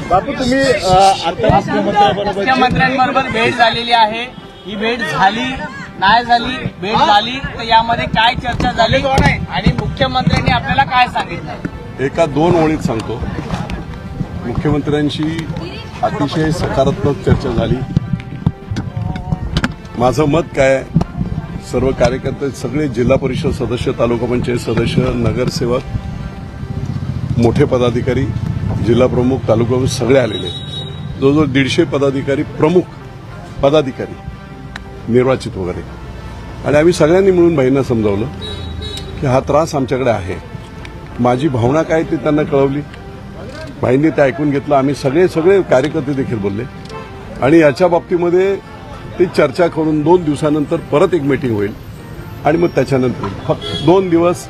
बापू तुम्ही मुख्यमंत्र्यांबरोबर भेट झालेली आहे, ही भेट झाली नाही झाली, भेट झाली तर यामध्ये काय चर्चा झाली आणि मुख्यमंत्र्यांनी आपल्याला काय सांगितलं? एका दोन ओळीत सांगतो. मुख्यमंत्र्यांशी अतिशय सकारात्मक चर्चा झाली. माझं मत काय, सर्व कार्यकर्ते, सगळे जिल्हा परिषद सदस्य, तालुका पंचायत सदस्य, नगरसेवक, मोठे पदाधिकारी, जिल्हा प्रमुख, तालुका प्रमुख सगळे आलेले. जवळजवळ 150 पदाधिकारी, प्रमुख पदाधिकारी निर्वाचित वगैरे. आणि आम्ही सगळ्यांनी मिळून भाईंना समजावलं की हा त्रास आमच्याकडे आहे. माझी भावना काय ती त्यांना कळवली. भाईंनी ते ऐकून घेतलं. आम्ही सगळे कार्यकर्ते देखील बोलले आणि याच्या बाबतीमध्ये ती चर्चा करून 2 दिवसानंतर परत एक मीटिंग होईल आणि मग त्याच्यानंतर फक्त 2 दिवस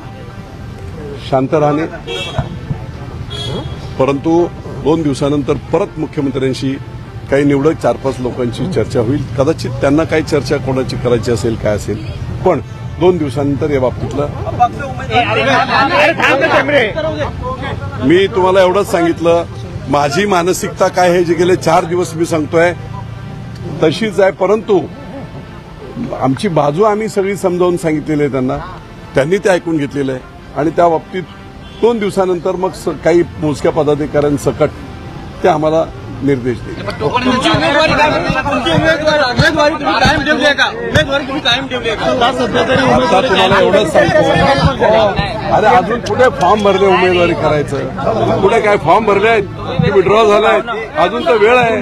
शांत राहणे, परंतु 2 दिवसानंतर परत मुख्यमंत्र्यांशी काही निवडक 4-5 लोकांची चर्चा होईल. कदाचित त्यांना काही चर्चा कोणाची करायची असेल, काय असेल, पण 2 दिवसानंतर या बाबतीतलं मी तुम्हाला एवढंच सांगितलं. माझी मानसिकता काय हे जे गेले 4 दिवस मी सांगतोय तशीच आहे, परंतु आमची बाजू आम्ही सगळी समजावून सांगितलेली आहे त्यांना, त्यांनी ते ऐकून घेतलेलं आहे आणि त्या बाबतीत 2 दिवसानंतर मग काही मोजक्या पदाधिकाऱ्यांसकट ते आम्हाला निर्देश देईल. आता तुम्हाला एवढंच सांगतो, अरे अजून कुठे फॉर्म भरले उमेदवारी करायचं, कुठे काय फॉर्म भरले आहेत की विड्रॉ झालाय, अजून तर वेळ आहे.